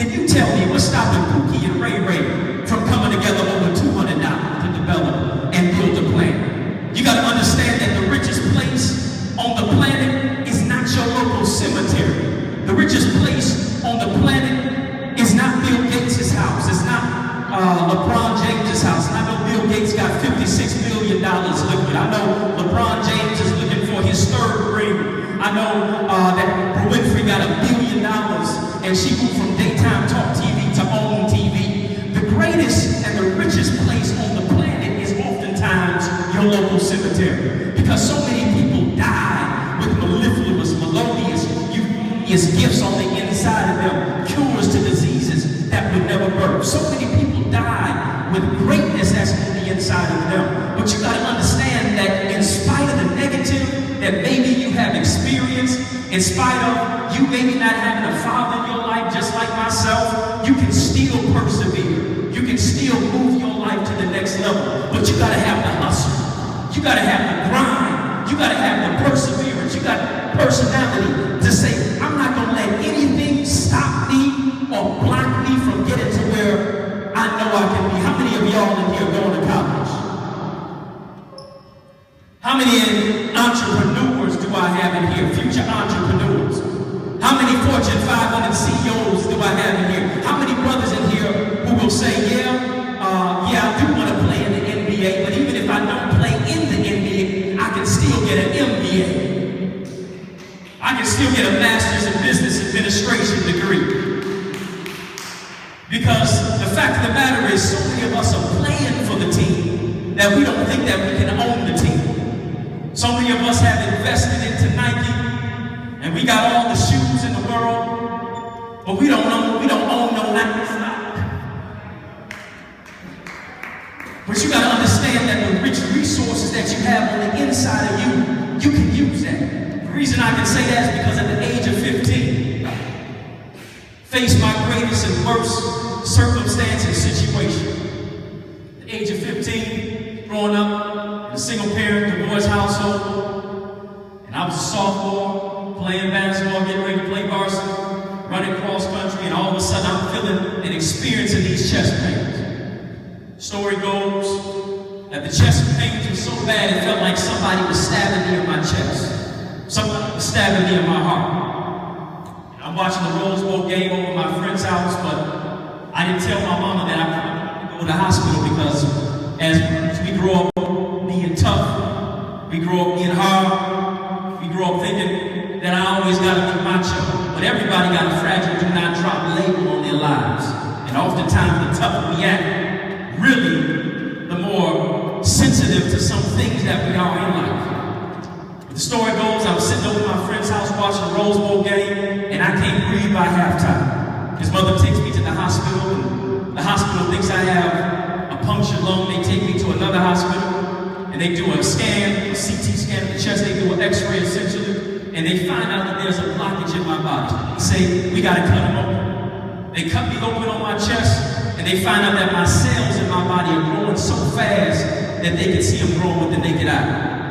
then you tell me what's stopping Pookie and Ray Ray from coming together over $200 to develop and build a plan. You got to understand that the richest place on the planet is not your local cemetery. The richest place on the planet is not Bill Gates' house. It's not LeBron James' house. And I know Bill Gates got $56 million liquid. I know LeBron James is looking for his third ring. I know that Winfrey got $1 billion and she moved from daytime talk TV to OWN TV. The greatest and the richest place on the planet is oftentimes your local cemetery, because so many people die with mellifluous, melodious, euphonious gifts on the inside of them, cures to diseases that would never birth. So many people die with greatness that's on the inside of them. But you got to understand that in spite of the negative that maybe you have experienced, in spite of you maybe not having a father in your life just like myself, you can still persevere. You can still move your life to the next level. But you got to have the hustle. You got to have the grind. You got to have the perseverance. You got personality to say, I'm not going to let anything stop me or block me from getting to where I know I can be. How many of y'all in here going to college? How many entrepreneurs do I have in here? Future entrepreneurs. How many Fortune 500 CEOs do I have in here? How many brothers in here who will say, I do want to play in the NBA, but even if I don't play in the NBA, I can still get an MBA. I can still get a master's in business administration degree. Because the fact of the matter is, so many of us are playing for the team that we don't think that we can own the team. So many of us have invested into Nike, and we got all the shoes in the world, but we don't own no Nike stock. But you got to understand that the rich resources that you have on the inside of you, you can use that. The reason I can say that is because at the age of 15, faced my greatest and worst circumstance and situation. At the age of 15, growing up in a single-parent, divorced household, and I was a sophomore, playing basketball, getting ready to play varsity, running cross country, and all of a sudden I'm feeling and experiencing these chest pains. Story goes that the chest pains were so bad it felt like somebody was stabbing me in my chest. Somebody was stabbing me in my heart. And I'm watching the Rose Bowl game over my friend's house, but I didn't tell my mama that I had to go to the hospital, because as we grow up being tough, we grow up being hard, we grow up thinking that I always got to be macho. But everybody got a fragile do not drop label on their lives. And oftentimes the tougher we act, really the more sensitive to some things that we are in life. But the story goes, I'm sitting over at my friend's house watching the Rose Bowl game, and I can't breathe by halftime. His mother takes me to the hospital, and the hospital thinks I have a punctured lung. They take me to another hospital, and they do a scan, a CT scan of the chest. They do an x-ray essentially, and they find out that there's a blockage in my body. They say, we gotta cut him open. They cut me open on my chest, and they find out that my cells in my body are growing so fast that they can see them growing with the naked eye.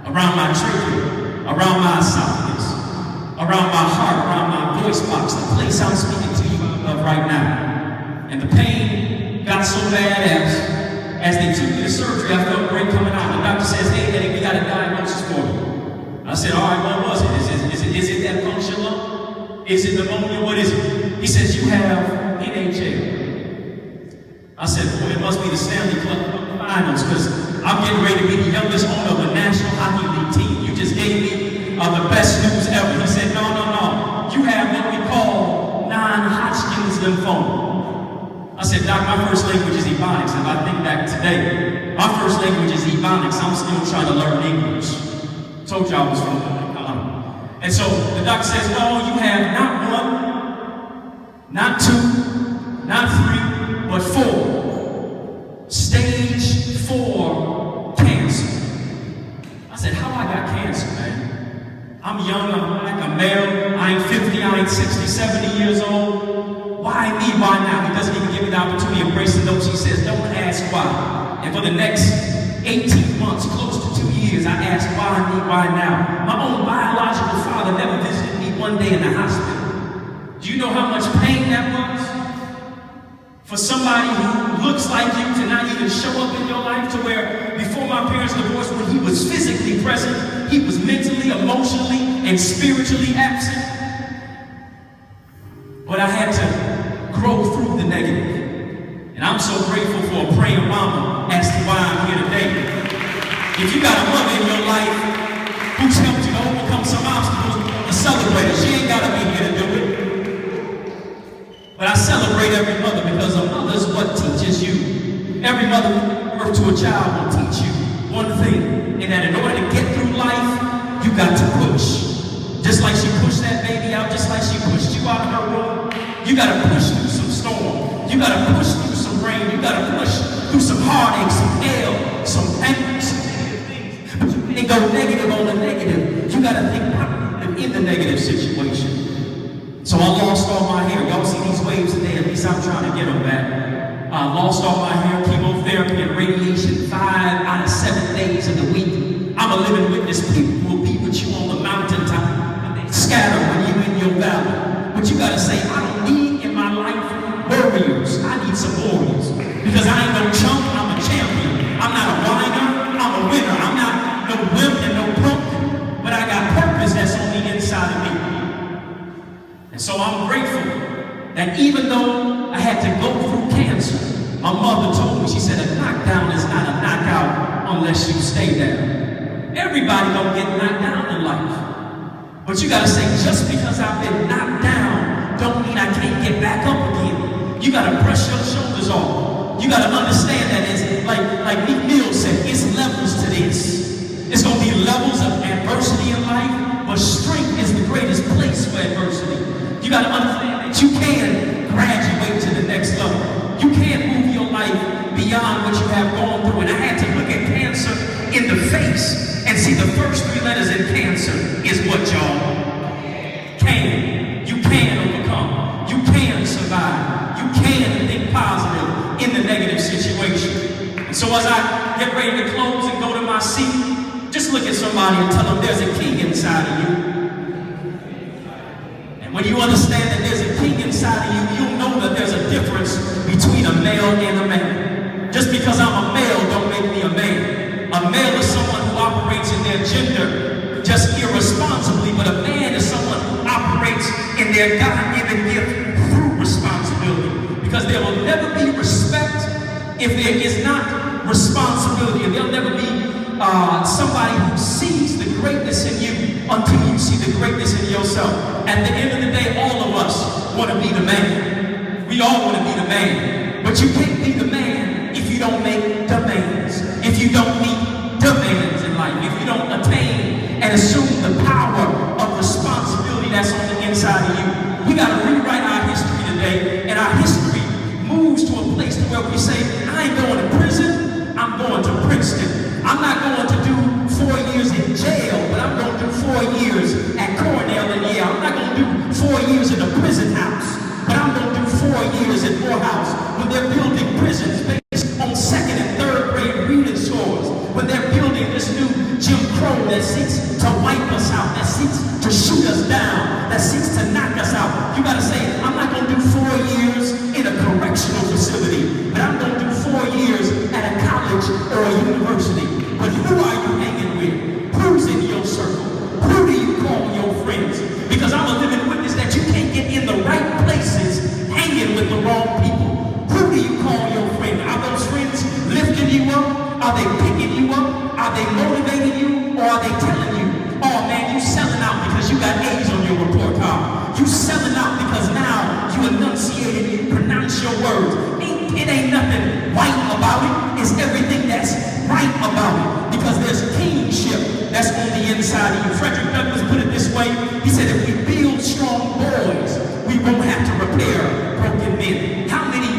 Around my trachea, around my esophagus, around my heart, around my voice box, the place I'm speaking to you of right now. And the pain got so bad as they took me to surgery, I felt great coming out. The doctor says, hey, Eddie, we got a diagnosis for you. I said, all right, what was it? Is it that puncture lung? Is it pneumonia? What is it? He says, you have NHL. I said, boy, it must be the Stanley Cup Finals, because I'm getting ready to be the youngest owner of a National Hockey League team. You just gave me the best news ever. He said, no. You have what we call non-Hodgkin's lymphoma. I said, Doc, my first language is Ebonics. If I think back today, my first language is Ebonics. I'm still trying to learn English. Told you I was from Ghana. And so the doctor says, well, you have not one, not two, not three, but 4. Stage 4 cancer. I said, how I got cancer, man? I'm young, I'm black, I'm male, I ain't 50, I ain't 60, 70 years old. Why me, why now? He doesn't even give me the opportunity to embrace the notes. He says, don't ask why. And for the next 18 months, close to 2 years, I asked why me, why now? My own biological father never visited me one day in the hospital. Do you know how much pain that was? For somebody who looks like you to not even show up in your life, to where before my parents divorced, when he was physically present, he was mentally, emotionally, and spiritually absent. But I had to grow through the negative. And I'm so grateful for a praying mama as to why I'm here today. If you got a mother in your life who's helped you to overcome some obstacles, celebrate it. She ain't got to be here to do it. But I celebrate every mother because a mother is what teaches you. Every mother who birth to a child will teach you one thing, and that in order to get through life, you got to push. Just like she pushed that baby out, just like she pushed you out of her womb, you got to push through some storm. You got to push through some rain. You got to push through some heartache, some hell, some anger, some negative things. But you can't go negative on the negative. You got to think positive in the negative situation. So I lost all my hair. Y'all see these waves today? At least I'm trying to get them back. I lost all my hair, chemotherapy, and radiation 5 out of 7 days of the week. I'm a living witness. People will be with you on the mountaintop, but they scatter when you're in your valley. But you got to say, I don't need in my life warriors. I need some warriors. Because I ain't no chump, I'm a champion. I'm not a whiner, I'm a winner. I'm not no wimp and no punk, but I got purpose that's on the inside of me. And so I'm grateful that even though I had to go through cancer, my mother told me, she said, a knockdown is not a knockout unless you stay down. Everybody don't get knocked down in life. But you gotta say, just because I've been knocked down, don't mean I can't get back up again. You gotta brush your shoulders off. You gotta understand that it's like Meek Mill said, it's levels to this. It's gonna be levels of adversity in life, but strength is the greatest place for adversity. You got to understand that you can graduate to the next level. You can move your life beyond what you have gone through. And I had to look at cancer in the face and see the first 3 letters in cancer is what, y'all? Can. You can overcome. You can survive. You can think positive in the negative situation. And so as I get ready to close and go to my seat, just look at somebody and tell them there's a king inside of you. When you understand that there's a king inside of you, you'll know that there's a difference between a male and a man. Just because I'm a male don't make me a man. A male is someone who operates in their gender just irresponsibly, but a man is someone who operates in their God-given gift through responsibility. Because there will never be respect if there is not responsibility. And there'll never be somebody who sees the greatness in you until you see the greatness in yourself. At the end of the day, all of us want to be the man. We all want to be the man. But you can't be the man if you don't make demands. If you don't meet demands in life. If you don't attain and assume the power of responsibility that's on the inside of you. We got to rewrite our history today. And our history moves to a place to where we say, I ain't going to prison, I'm going to Princeton. I'm not going to do 4 years in jail, but I'm going to do 4 years at Cornell and Yale. I'm not going to do 4 years in a prison house, but I'm going to do 4 years at Morehouse when they're building prisons based on 2nd and 3rd grade reading scores, when they're building this new Jim Crow that seeks to wipe us out, that seeks to shoot us down, that seeks to knock us out. You got to say, I'm not going to do 4 years in a correctional facility, but I'm going to do 4 years at a college or a university. But who are you hanging with? Who's in your circle? Who do you call your friends? Because I'm a living witness that you can't get in the right places hanging with the wrong people. Who do you call your friend? Are those friends lifting you up? Are they picking you up? Are they motivating you? Or are they telling you, oh man, you selling out because you got A's on your report card. You selling out because now you enunciate and you pronounce your words. It ain't nothing white about it. It's everything that's right about it. Because there's kingship that's on the inside of you. Frederick Douglass put it this way. He said, if we build strong boys, we won't have to repair broken men. How many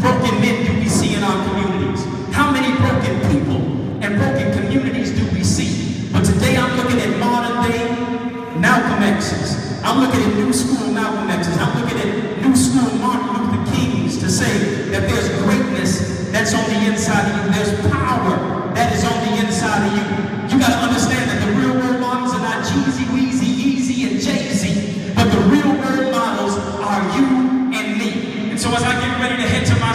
broken men do we see in our communities? How many broken people and broken communities do we see? But today I'm looking at modern day Malcolm X's. I'm looking at new school Malcolm X's. I'm looking at new school Martin Luther Kings to say that there's greatness that's on the inside of you. There's power that is on the inside of you. You got to understand that the real role models are not Jeezy, Weezy, Yeezy, and Jay-Z, but the real role models are you and me. And so as I get ready to head to my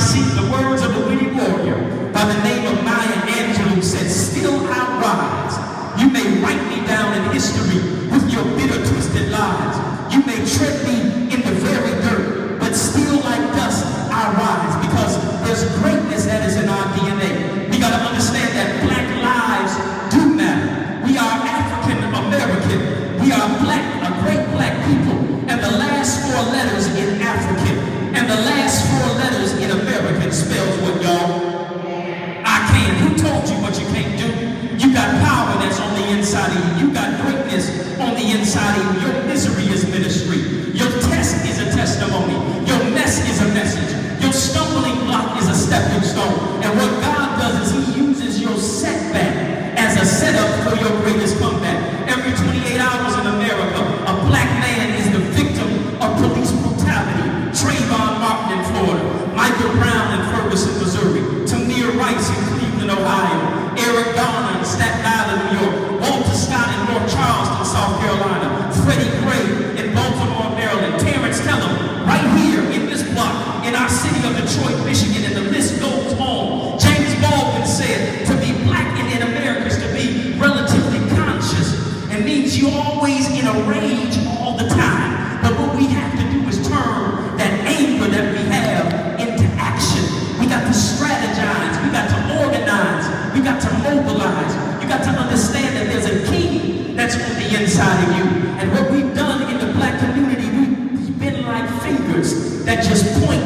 inside of you. And what we've done in the black community, we've been like fingers that just point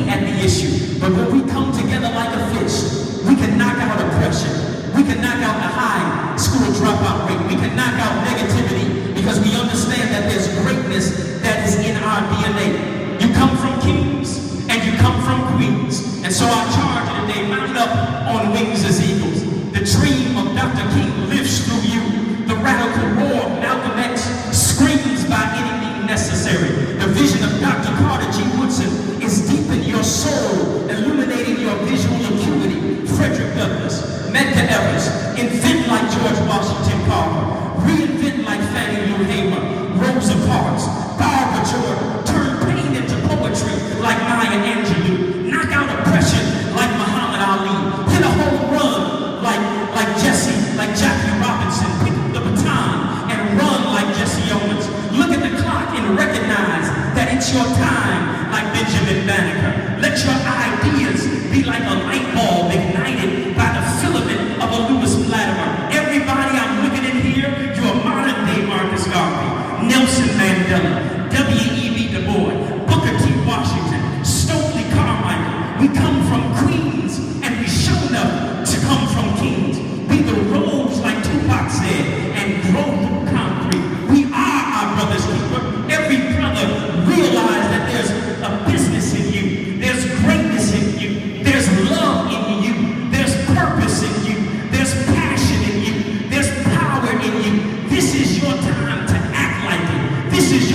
at the issue. But when we come together like a fist, we can knock out oppression. We can knock out the high school dropout rate. We can knock out negativity because we understand that there's greatness that is in our DNA. You come from kings and you come from queens. And so I charge you today, mount up on wings as eagles. The dream of Dr. King lives through you. The radical roar of Malcolm X screams by any means necessary. The vision of Dr. Carter G. Woodson is deep in your soul, illuminating your visual acuity. Frederick Douglass, Medgar Evers, invent like George Washington Carver, reinvent like Fannie Lou Hamer, Rosa Parks, Barbara Jordan, turn pain into poetry like Maya Angelou, knock out oppression like Muhammad Ali, hit a home run like Jesse, like Jackie Robinson, pick up the baton and run like Jesse Owens. Look at the clock and recognize that it's your time like Benjamin Banneker. Let your ideas be like a light bulb ignited by the filament of a Lewis Latimer. Everybody I'm looking at here, you're a modern day Marcus Garvey, Nelson Mandela, W.E.B. Du Bois, Booker T. Washington, Stokely Carmichael. We come from queens and we shown up to come from kings. We the rose like Tupac said and grow through concrete. We are our brother's keeper. Every brother realize that there's a business in you. There's greatness in you. There's love in you. There's purpose in you. There's passion in you. There's power in you. This is your time to act like it. This is